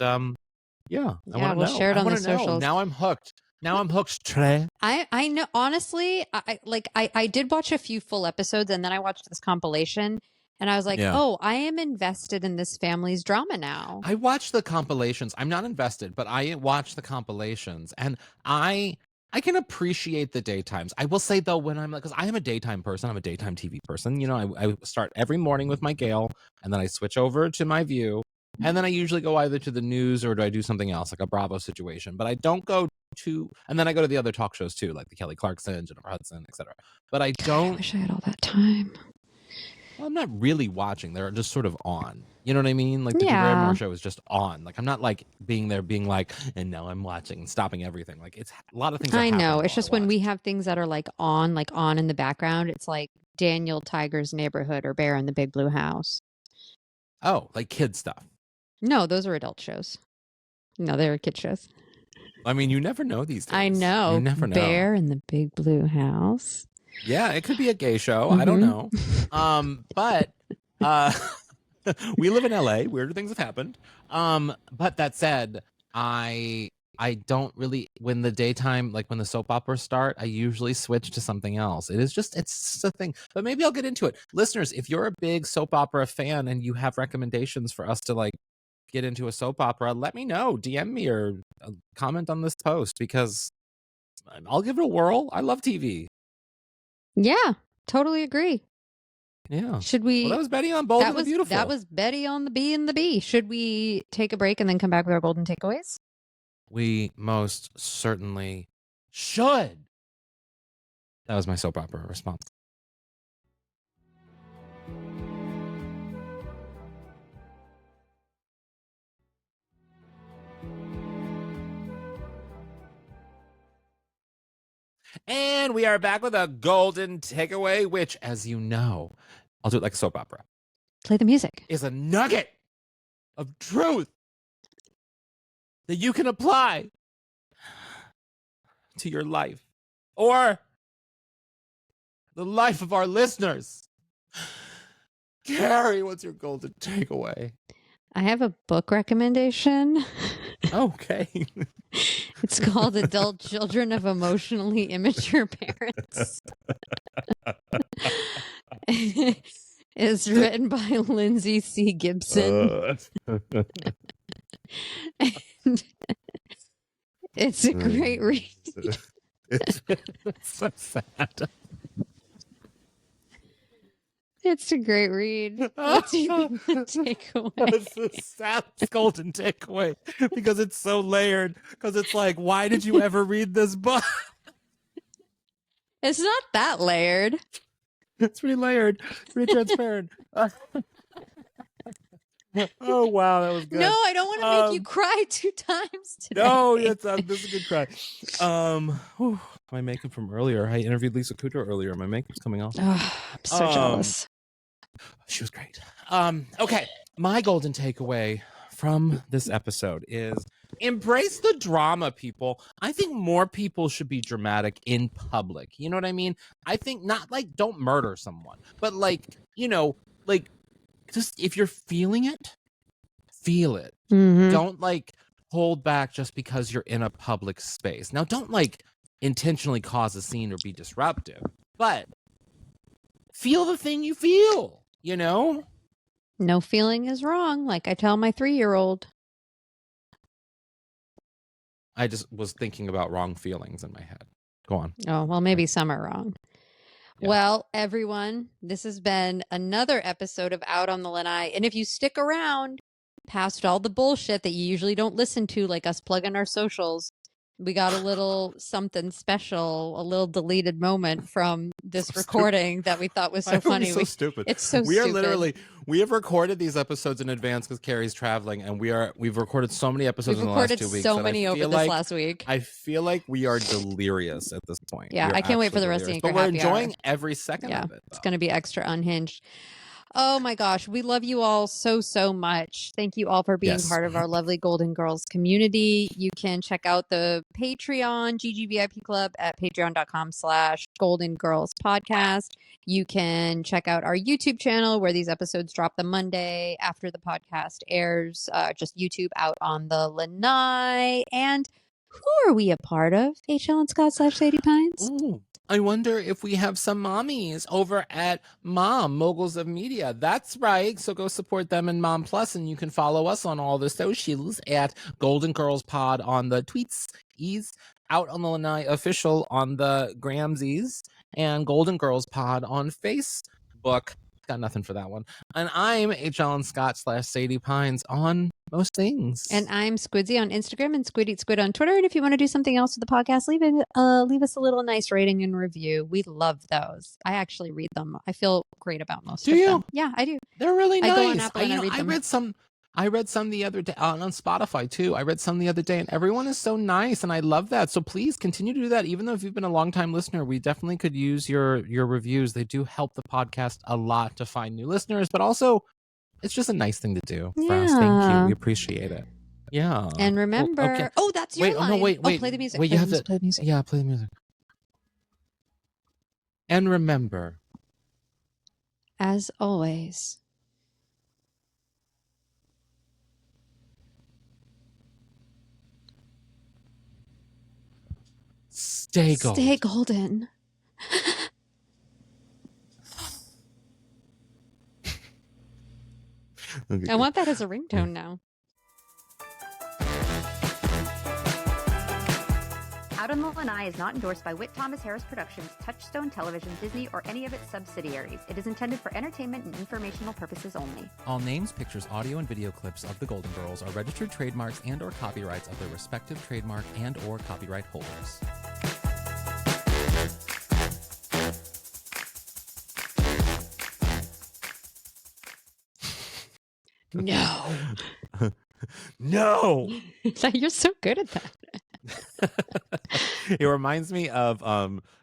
yeah, I want to we'll know. share it on the know. socials. Now I'm hooked. Trey. I know, honestly, I did watch a few full episodes, and then I watched this compilation, and I was like, oh, I am invested in this family's drama now. I watch the compilations. I'm not invested, but I watch the compilations, and I can appreciate the daytimes. I will say though, when I'm like, because I am a daytime person, I'm a daytime TV person. I start every morning with my Gale, and then I switch over to my View, and then I usually go either to the news or do I do something else, like a Bravo situation. But I don't go to, and then I go to the other talk shows too, like the Kelly Clarkson, Jennifer Hudson, etc. But I don't. I wish I had all that time. Well, I'm not really watching. They're just sort of on. You know what I mean? Like the Drew Barrymore show is just on. Like I'm not like being like, and now I'm watching and stopping everything. Like it's a lot of things. I know. It's just when we have things that are like on in the background, it's like Daniel Tiger's Neighborhood or Bear in the Big Blue House. Oh, like kid stuff. No, those are adult shows. No, they're kid shows. I mean, you never know these days. I know. You never know. Bear in the Big Blue House. Yeah, it could be a gay show. I don't know. But we live in LA. Weirder things have happened. But that said, I don't really, when the daytime, like when the soap operas start, I usually switch to something else. It's just a thing. But maybe I'll get into it. Listeners, if you're a big soap opera fan and you have recommendations for us to like get into a soap opera, let me know. DM me or comment on this post, because I'll give it a whirl. I love TV. Yeah, totally agree. Yeah. Should we? Well, that was Betty on Bold and the Beautiful. That was Betty on the B and the B. Should we take a break and then come back with our golden takeaways? We most certainly should. That was my soap opera response. And we are back with a golden takeaway, which, as you know, I'll do it like a soap opera. Play the music. Is a nugget of truth that you can apply to your life or the life of our listeners. Kerri, what's your golden takeaway? I have a book recommendation. Okay. It's called Adult Children of Emotionally Immature Parents. It's written by Lindsay C. Gibson. And it's a great read. It's so sad. It's a great read. What's your takeaway? It's the saddest golden takeaway because it's so layered. Because it's like, why did you ever read this book? It's not that layered. It's pretty layered, pretty transparent. Oh wow, that was good. No, I don't want to make you cry 2 times today. No, this is a good cry. My makeup from earlier. I interviewed Lisa Kudrow earlier. My makeup's coming off. Oh, I'm so jealous. She was great. Okay, my golden takeaway from this episode is embrace the drama, people. I think more people should be dramatic in public. You know what I mean? I think not like don't murder someone, but like, like just if you're feeling it, feel it. Mm-hmm. Don't like hold back just because you're in a public space. Now, don't like intentionally cause a scene or be disruptive, but feel the thing you feel, No feeling is wrong, like I tell my 3-year-old. I just was thinking about wrong feelings in my head. Go on. Oh, well, maybe some are wrong. Yeah. Well, everyone, this has been another episode of Out on the Lanai. And if you stick around past all the bullshit that you usually don't listen to, like us plugging our socials, we got a little something special, a little deleted moment from this So recording that we thought was so funny. So stupid. It's so we are stupid. literally, we have recorded these episodes in advance because Kerri's traveling, and we've recorded so many episodes in the last 2 weeks. So many over this last week. I feel like we are delirious at this point. Yeah, I can't wait for the rest of the But we're Happy enjoying Hour. every second of it. It's going to be extra unhinged. Oh my gosh, we love you all so much. Thank you all for being part of our lovely Golden Girls community. You can check out the Patreon GGVIP Club at patreon.com/Golden Girls Podcast. You can check out our YouTube channel where these episodes drop the Monday after the podcast airs. Just YouTube Out on the Lanai. And who are we a part of? HAlanScott / Sadie Pines? Ooh. I wonder if we have some mommies over at Mom, Moguls of Media. That's right. So go support them in Mom Plus, and you can follow us on all the socials at Golden Girls Pod on the tweets, Out on the Lanai official on the Gramsies, and Golden Girls Pod on Facebook. Got nothing for that one. And I'm HAlanScott / Sadie Pines on most things. And I'm Squidzy on Instagram and Squid Eat Squid on Twitter. And if you want to do something else with the podcast, leave us a little nice rating and review. We love those. I actually read them. I feel great about most of them. Yeah, I do. They're really nice. I go on Apple and I read them. I read some the other day on Spotify too. I read some the other day, and everyone is so nice, and I love that. So please continue to do that. Even though if you've been a long time listener, we definitely could use your reviews. They do help the podcast a lot to find new listeners, but also it's just a nice thing to do for us. Thank you. We appreciate it. Yeah. And remember, that's your line. Wait. Play the music. Wait, you have to play the music. Yeah, play the music. And remember, as always, stay golden. Stay golden. Okay. I want that as a ringtone now. Out on the Lanai is not endorsed by Whit Thomas Harris Productions, Touchstone Television, Disney, or any of its subsidiaries. It is intended for entertainment and informational purposes only. All names, pictures, audio, and video clips of the Golden Girls are registered trademarks and/or copyrights of their respective trademark and/or copyright holders. No. No. You're so good at that. It reminds me of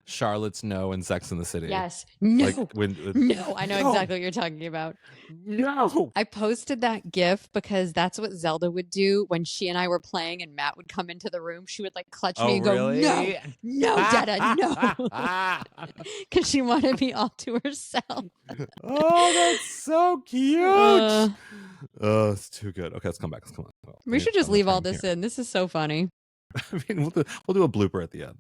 Charlotte's No in Sex and the City. Yes. No. Like no, I know exactly what you're talking about. No. I posted that GIF because that's what Zelda would do when she and I were playing and Matt would come into the room. She would like clutch me and go, really? no, Dada, no. Because she wanted me all to herself. Oh, that's so cute. Oh, it's too good. Okay, let's come back. We should just leave all this in. This is so funny. I mean, we'll do a blooper at the end.